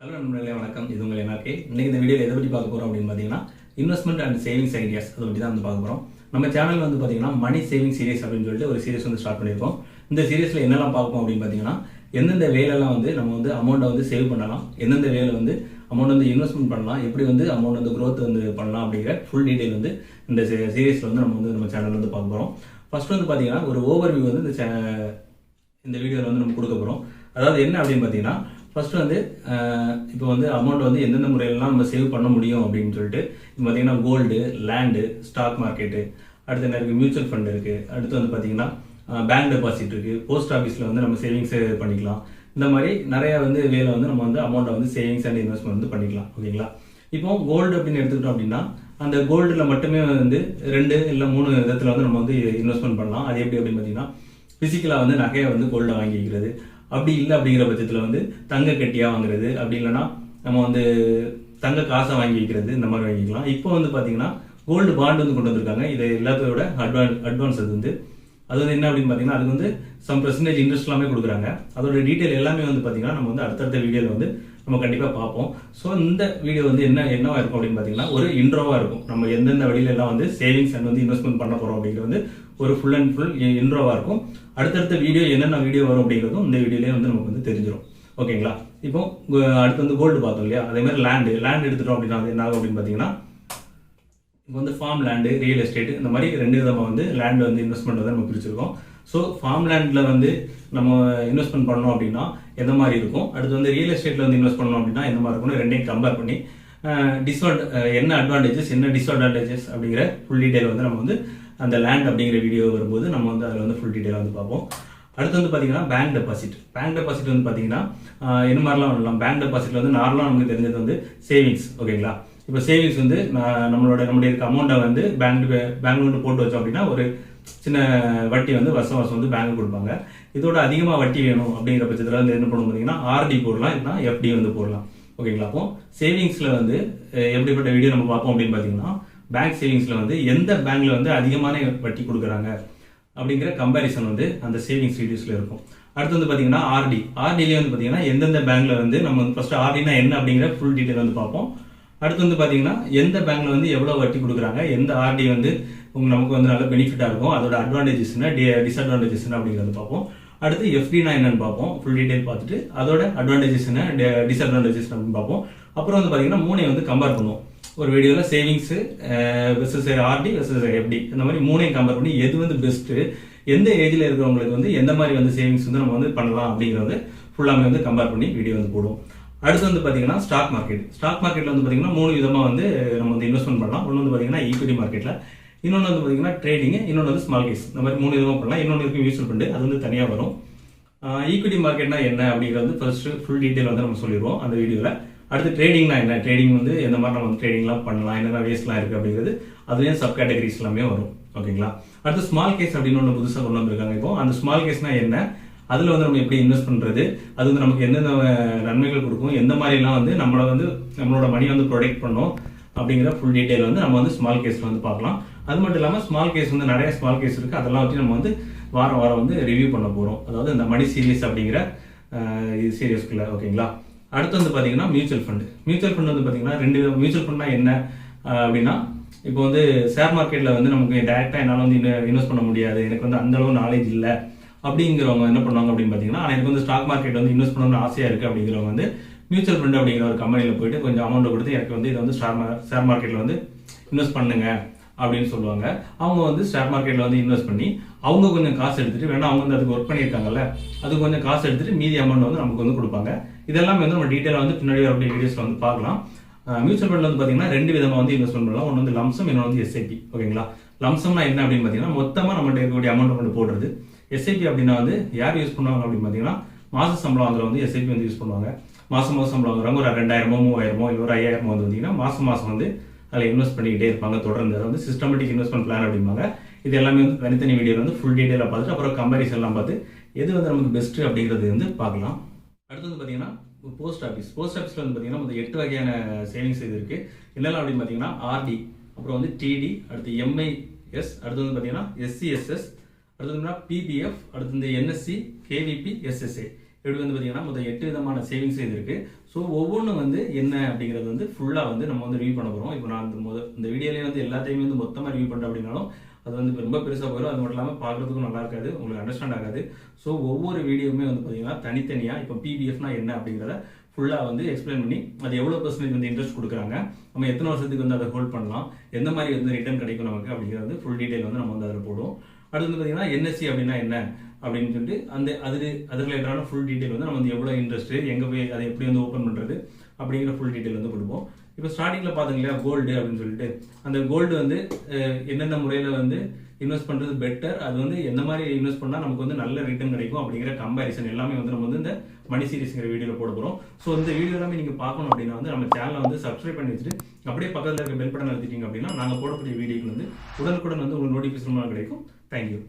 Hello நண்பர்களே, வணக்கம். இது உங்கள் NRK. இன்னைக்கு இந்த வீடியோவில் எதை பற்றி பார்க்க போகிறோம் அப்படின்னு பார்த்தீங்கன்னா, இன்வெஸ்ட்மெண்ட் அண்ட் சேவிங்ஸ் ஐடியாஸ் அதை பற்றி தான் வந்து பார்க்க போகிறோம். நம்ம சேனல் வந்து பார்த்தீங்கன்னா மணி சேவிங் சீரிஸ் அப்படின்னு சொல்லிட்டு ஒரு சீரிஸ் வந்து ஸ்டார்ட் பண்ணியிருக்கோம். இந்த சீரிஸில் என்னெல்லாம் பார்ப்போம் அப்படின்னு பார்த்தீங்கன்னா, எந்தெந்த வேலைலாம் வந்து நம்ம வந்து அமௌண்ட்டை வந்து சேவ் பண்ணலாம், எந்தெந்த வேலை வந்து அமௌண்ட் வந்து இன்வெஸ்ட்மெண்ட் பண்ணலாம், எப்படி வந்து அமௌண்ட் வந்து க்ரோத் வந்து பண்ணலாம் அப்படிங்கிற ஃபுல் டீடைல் வந்து இந்த சீரிஸில் வந்து நம்ம சேனல் வந்து பார்க்க போகிறோம். ஃபர்ஸ்ட் வந்து பார்த்தீங்கன்னா ஒரு ஓவர்வியூ வந்து இந்த வீடியோவில் வந்து நம்ம கொடுக்க போகிறோம். அதாவது என்ன அப்படின்னு பார்த்தீங்கன்னா, ஃபர்ஸ்ட் வந்து இப்போ வந்து அமௌண்ட் வந்து எந்தெந்த முறையிலலாம் நம்ம சேவ் பண்ண முடியும் அப்படின்னு சொல்லிட்டு இப்போ பார்த்தீங்கன்னா கோல்டு, லேண்டு, ஸ்டாக் மார்க்கெட்டு, அடுத்து என்ன இருக்குது, மியூச்சுவல் ஃபண்ட் இருக்குது, அடுத்து வந்து பார்த்தீங்கன்னா பேங்க் டெபாசிட் இருக்குது, போஸ்ட் ஆஃபீஸில் வந்து நம்ம சேவிங்ஸ் பண்ணிக்கலாம். இந்த மாதிரி நிறைய வந்து வேலை வந்து நம்ம வந்து அமௌண்ட்டை வந்து சேவிங்ஸ் அண்ட் இன்வெஸ்ட்மெண்ட் வந்து பண்ணிக்கலாம். ஓகேங்களா? இப்போ கோல்டு அப்படின்னு எடுத்துக்கிட்டோம் அப்படின்னா அந்த கோல்டில் மட்டுமே வந்து 2 இல்லை 3 விதத்தில் வந்து நம்ம வந்து இன்வெஸ்ட்மெண்ட் பண்ணலாம். அது எப்படி அப்படின்னு பார்த்தீங்கன்னா, ஃபிசிக்கலாக வந்து நகையை வந்து கோல்டை வாங்கி வைக்கிறது, அப்படி இல்லை அப்படிங்கிற பட்சத்தில் வந்து தங்க கட்டியாக வாங்குறது, அப்படி இல்லைன்னா நம்ம வந்து தங்க காசை வாங்கி வைக்கிறது, இந்த மாதிரி வாங்கிக்கலாம். இப்போ வந்து பார்த்தீங்கன்னா கோல்டு பாண்ட் வந்து கொண்டு வந்திருக்காங்க. இது எல்லாத்தோட அட்வான்ஸ் அது வந்து என்ன அப்படின்னு பார்த்தீங்கன்னா, அதுக்கு வந்து சம் பெர்சன்டேஜ் இன்ட்ரெஸ்ட் எல்லாமே கொடுக்குறாங்க. அதோட டீட்டெயில் எல்லாமே வந்து பார்த்தீங்கன்னா நம்ம வந்து அடுத்தடுத்த வீடியோவில் வந்து நம்ம கண்டிப்பாக பார்ப்போம். ஸோ இந்த வீடியோ வந்து என்னவா இருக்கும் அப்படின்னு பார்த்தீங்கன்னா, ஒரு இன்ட்ரோவாக இருக்கும். நம்ம எந்தெந்த வழியில எல்லாம் வந்து சேவிங்ஸ் அண்ட் வந்து இன்வெஸ்ட்மெண்ட் பண்ண போகிறோம் அப்படிங்கிறது வந்து ஒரு ஃபுல் அண்ட் ஃபுல் இன்ட்ரோவாக இருக்கும். அடுத்தடுத்த வீடியோ என்னென்ன வீடியோ வரும் அப்படிங்கிறதும் இந்த வீடியோலேயே வந்து நமக்கு வந்து தெரிஞ்சிடும். ஓகேங்களா? இப்போ அடுத்து வந்து கோல்டு பார்த்தோம் இல்லையா, அதே மாதிரி லேண்ட் எடுத்துட்டோம் அப்படின்னா அது என்ன ஆகும் அப்படின்னு பார்த்தீங்கன்னா, இப்போ வந்து ஃபார்ம் லேண்டு, ரியல் எஸ்டேட், இந்த மாதிரி 2 விதமாக வந்து லேண்ட் வந்து இன்வெஸ்ட்மெண்ட் வந்து நம்ம பிரிச்சிருக்கோம். ஸோ ஃபார்ம் லேண்டில் வந்து நம்ம இன்வெஸ்ட்மெண்ட் பண்ணோம் அப்படின்னா எந்த மாதிரி இருக்கும், அடுத்து வந்து ரியல் எஸ்டேட்டில் வந்து இன்வெஸ்ட் பண்ணோம் அப்படின்னா எந்த மாதிரி இருக்கும்னு ரெண்டையும் கம்பேர் பண்ணி என்ன அட்வான்டேஜஸ் என்ன டிஸ்அட்வான்டேஜஸ் அப்படிங்கிற ஃபுல் டீடைல் வந்து நம்ம வந்து அந்த லேண்ட் அப்படிங்கிற வீடியோ வரும்போது நம்ம வந்து அதில் வந்து ஃபுல் டீடைல் வந்து பார்ப்போம். அடுத்து வந்து பார்த்தீங்கன்னா பேங்க் டெபாசிட் வந்து பார்த்தீங்கன்னா என்ன மாதிரிலாம் பண்ணலாம். பேங்க் டெபாசிட்ல வந்து நார்மலாக நமக்கு தெரிஞ்சது வந்து சேவிங்ஸ். ஓகேங்களா? இப்போ சேவிங்ஸ் வந்து நம்மளுடைய இருக்க அமௌண்ட்டை வந்து பேங்க்ல வந்து போட்டு வச்சோம் அப்படின்னா ஒரு சின்ன வட்டி வந்து வருஷம் வந்து பேங்க் கொடுப்பாங்க. இதோட அதிகமாக வட்டி வேணும் அப்படிங்கிற பட்சத்தில் வந்து என்ன பண்ணுவோம் பார்த்தீங்கன்னா, ஆர்டி போடலாம், இல்லைன்னா எஃப்டி வந்து போடலாம். ஓகேங்களா? அப்போ சேவிங்ஸ்ல வந்து எப்படிப்பட்ட வீடியோ நம்ம பார்ப்போம் அப்படின்னு பார்த்தீங்கன்னா, பேங்க் சேவிங்ஸ்ல வந்து எந்த பேங்க்ல வந்து அதிகமான வட்டி கொடுக்குறாங்க அப்படிங்கிற கம்பேரிசன் வந்து அந்த சேவிங்ஸ் வீடியோஸ்ல இருக்கும். அடுத்து வந்து பார்த்தீங்கன்னா ஆர்டிலேயே வந்து பார்த்தீங்கன்னா எந்தெந்த பேங்க்ல வந்து நம்ம வந்து ஃபர்ஸ்ட் ஆர்டினா என்ன அப்படிங்கிற ஃபுல் டீடைல் வந்து பார்ப்போம். அடுத்து வந்து பார்த்தீங்கன்னா எந்த பேங்க்ல வந்து எவ்வளோ வட்டி கொடுக்குறாங்க, எந்த ஆர்டி வந்து நமக்கு வந்து நல்ல பெனிஃபிட்டாக இருக்கும், அதோட அட்வான்டேஜஸ் டிஸ்அட்வான்டேஜஸ் அப்படிங்கிறது பார்ப்போம். அடுத்து எஃப்டினா என்னன்னு பார்ப்போம், ஃபுல் டீடைல் பார்த்துட்டு அதோட அட்வான்டேஜஸ் டிஸ்அட்வான்டேஜஸ் அப்படின்னு பார்ப்போம். அப்புறம் வந்து பார்த்தீங்கன்னா 3 வந்து கம்பேர் பண்ணுவோம் ஒரு வீடியோவில், savings versus RD versus FD, இந்த மாதிரி 3 கம்பேர் பண்ணி எது வந்து பெஸ்ட்டு, எந்த ஏஜில் இருக்கிறவங்களுக்கு வந்து எந்த மாதிரி வந்து சேவிங்ஸ் வந்து நம்ம வந்து பண்ணலாம் அப்படிங்கிறது ஃபுல்லாமே வந்து கம்பேர் பண்ணி வீடியோ வந்து போடுவோம். அடுத்து வந்து பார்த்தீங்கன்னா ஸ்டாக் மார்க்கெட்டில் வந்து பார்த்தீங்கன்னா 3 விதமாக வந்து நம்ம வந்து இன்வெஸ்ட்மெண்ட் பண்ணலாம். ஒன்று வந்து பார்த்தீங்கன்னா ஈக்விட்டி மார்க்கெட்டில், இன்னொன்று வந்து பார்த்தீங்கன்னா ட்ரேடிங், இன்னொன்று வந்து ஸ்மால் கேஸ், இந்த மாதிரி 3 விதமாக பண்ணலாம். இன்னொன்று இருக்கு மியூச்சுவல் ஃபண்டு, அது வந்து தனியாக வரும். ஈக்விட்டி மார்க்கெட்னா என்ன அப்படிங்கிறது வந்து ஃபர்ஸ்ட் ஃபுல் டீடைல் வந்து நம்ம சொல்லிடுவோம் அந்த வீடியோவில். அடுத்து ட்ரேடிங்னா என்ன, ட்ரேடிங் வந்து எந்த மாதிரி நம்ம வந்து ட்ரேடிங்லாம் பண்ணலாம், என்னென்ன வேஸ்ட்லாம் இருக்குது அப்படிங்கிறது அதுலேயும் சப் கேட்டகரிஸ் எல்லாமே வரும். ஓகேங்களா? அடுத்து ஸ்மால் கேஸ் அப்படின்னு ஒன்று புதுசாக கொண்டு வந்திருக்காங்க. இப்போ அந்த ஸ்மால் கேஸ்னா என்ன, அதில் வந்து நம்ம எப்படி இன்வெஸ்ட் பண்ணுறது, அது வந்து நமக்கு எந்தெந்த நன்மைகள் கொடுக்கும், எந்த மாதிரிலாம் வந்து நம்மளோட மணி வந்து ப்ரொடெக்ட் பண்ணும் அப்படிங்கிற ஃபுல் டீடைல் வந்து நம்ம வந்து ஸ்மால் கேஸில் வந்து பார்க்கலாம். அது மட்டும் இல்லாமல் ஸ்மால் கேஸ் வந்து நிறைய ஸ்மால் கேஸ் இருக்குது, அதெல்லாம் வச்சு நம்ம வந்து வாரம் வந்து ரிவ்யூ பண்ண போகிறோம். அதாவது இந்த மணி சீரியஸ் அப்படிங்கிற சீரியஸ்க்குள்ள. ஓகேங்களா? அடுத்து வந்து பார்த்தீங்கன்னா மியூச்சுவல் ஃபண்ட் வந்து பார்த்தீங்கன்னா 2 விதம். மியூச்சுவல் ஃபண்ட்னா என்ன அப்படின்னா, இப்போ வந்து ஷேர் மார்க்கெட்டில் வந்து நமக்கு டேரெக்டாக என்னால் வந்து இன்வெஸ்ட் பண்ண முடியாது, எனக்கு வந்து அந்த அளவு நாலேஜ் இல்லை அப்படிங்கிறவங்க என்ன பண்ணுவாங்க அப்படின்னு பார்த்தீங்கன்னா, எனக்கு வந்து ஸ்டாக் மார்க்கெட் வந்து இன்வெஸ்ட் பண்ணணும்னு ஆசையாக இருக்குது அப்படிங்கிறவங்க வந்து மியூச்சுவல் ஃபண்ட் அப்படிங்கிற ஒரு கம்பெனியில் போயிட்டு கொஞ்சம் அமௌண்ட் கொடுத்து எனக்கு வந்து இதை வந்து ஷேர் மார்க்கெட்டில் வந்து இன்வெஸ்ட் பண்ணுங்க அப்படின்னு சொல்லுவாங்க. அவங்க வந்து ஷேர் மார்க்கெட்டில் வந்து இன்வெஸ்ட் பண்ணி அவங்க கொஞ்சம் காசு எடுத்துட்டு, வேணா அவங்க வந்து அதுக்கு ஒர்க் பண்ணியிருக்காங்கல்ல, அதுக்கு கொஞ்சம் காசு எடுத்துட்டு மீதி அமௌண்ட் வந்து நமக்கு வந்து கொடுப்பாங்க. இதெல்லாம் வந்து நம்ம டீட்டெயிலாக வந்து பின்னாடி வரக்கூடிய வீடியோஸில் வந்து பார்க்கலாம். மியூச்சுவல் ஃபண்டில் வந்து பார்த்தீங்கன்னா 2 விதமாக வந்து இன்வெஸ்ட்மெண்ட் பண்ணலாம். ஒன்று வந்து லம்சம், இன்னொன்று வந்து எஸ்ஐபி. ஓகேங்களா? லம்சம்னா என்ன அப்படின்னு பார்த்தீங்கன்னா, மொத்தமாக நம்மகிட்ட இருக்கக்கூடிய அமௌண்ட் வந்து போடுறது. எஸ்ஐபி அப்படின்னா வந்து யார் யூஸ் பண்ணுவாங்க அப்படின்னு பார்த்தீங்கன்னா, மாச சம்பளம் வாங்குற வந்து எஸ்ஐபி வந்து யூஸ் பண்ணுவாங்க. மாசம் சம்பளம் வாங்குறவங்க ஒரு 2000 3000 இல்லை ஒரு 5000 வந்து வந்தீங்கன்னா மாசம் வந்து அதில் இன்வெஸ்ட் பண்ணிக்கிட்டே இருப்பாங்க தொடர்ந்து. அது வந்து சிஸ்டமேட்டிக் இன்வெஸ்ட்மெண்ட் பிளான் அப்படிம்பாங்க. இது எல்லாமே வந்து தனித்தனி வீடியோ வந்து ஃபுல் டீடைலாக பார்த்துட்டு அப்புறம் கம்பேரிசன் எல்லாம் பார்த்து எது வந்து நமக்கு பெஸ்ட் அப்படிங்கிறது வந்து பார்க்கலாம். அடுத்து வந்து பார்த்தீங்கன்னா போஸ்ட் ஆஃபீஸில் வந்து பார்த்தீங்கன்னா மொத்தம் 8 வகையான சேவிங்ஸ் இது இருக்குது. என்னெல்லாம் அப்படின்னு பார்த்தீங்கன்னா ஆர்டி, அப்புறம் வந்து டிடி, அடுத்து எம்ஐஎஸ், அடுத்து வந்து பார்த்தீங்கன்னா எஸ்சிஎஸ்எஸ், அடுத்து வந்து பிபிஎஃப், அடுத்து இந்த என்எஸ்சி, கேவிபி, எஸ்எஸ்ஏ, இப்படி வந்து பார்த்தீங்கன்னா மொத்தம் 8 விதமான சேவிங்ஸ் இது இருக்குது. ஸோ ஒவ்வொன்றும் வந்து என்ன அப்படிங்கிறது வந்து ஃபுல்லாக வந்து நம்ம வந்து ரிவ்யூ பண்ண போகிறோம். இப்போ நான் இந்த வீடியோலேயே வந்து எல்லாத்தையுமே வந்து மொத்தமாக ரிவ்யூ பண்ணுறேன் அப்படின்னாலும் அது வந்து ரொம்ப பெருசாக போயிடும். அது மட்டும் இல்லாமல் பார்க்குறதுக்கும் நல்லா இருக்காது, உங்களுக்கு அண்டர்ஸ்டாண்ட் ஆகாது. ஸோ ஒவ்வொரு வீடியோவுமே வந்து பார்த்தீங்கன்னா தனித்தனியாக இப்போ பிபிஎஃப்னா என்ன அப்படிங்கிறத ஃபுல்லாக வந்து எக்ஸ்பிளைன் பண்ணி அது எவ்வளோ பர்சன்டேஜ் வந்து இன்ட்ரெஸ்ட் கொடுக்குறாங்க, நம்ம எத்தனை வருஷத்துக்கு வந்து அதை ஹோல்ட் பண்ணலாம், எந்த மாதிரி வந்து ரிட்டர்ன் கிடைக்கும் நமக்கு அப்படிங்கிறது ஃபுல் டீட்டெயில் வந்து நம்ம வந்து அதில் போடுவோம். அடுத்து வந்து பார்த்தீங்கன்னா என்எஸ்சி அப்படின்னா என்ன அப்படின்னு சொல்லிட்டு அது ரிலேட்டடான ஃபுல் டீட்டெயில் வந்து நம்ம வந்து எவ்வளோ இன்ட்ரெஸ்ட், எங்கே போய் அதை எப்படி வந்து ஓப்பன் பண்ணுறது அப்படிங்கிற ஃபுல் டீட்டெயில் வந்து கொடுப்போம். இப்போ ஸ்டார்டிங்கில் பார்த்தீங்க இல்லையா கோல்டு அப்படின்னு சொல்லிட்டு, அந்த கோல்டு வந்து எந்தெந்த முறையில் வந்து இன்வெஸ்ட் பண்ணுறது பெட்டர், அது வந்து எந்த மாதிரி இன்வெஸ்ட் பண்ணால் நமக்கு வந்து நல்ல ரிட்டர்ன் கிடைக்கும் அப்படிங்கிற கம்பேரிசன் எல்லாமே வந்து நம்ம வந்து இந்த மணி சீரிஸ்ங்கிற வீடியோவில் போட போகிறோம். ஸோ இந்த வீடியோ எல்லாமே நீங்கள் பார்க்கணும் அப்படின்னா வந்து நம்ம சேனலை வந்து சப்ஸ்கிரைப் பண்ணி வச்சுட்டு அப்படியே பக்கத்தில் இருக்க பெல் பட்டன் அழுத்திட்டீங்க அப்படின்னா நாங்கள் போடக்கூடிய வீடியோக்கு வந்து உடனுக்குடன் வந்து உங்களுக்கு நோட்டிஃபிகேஷன் கிடைக்கும். தேங்க்யூ.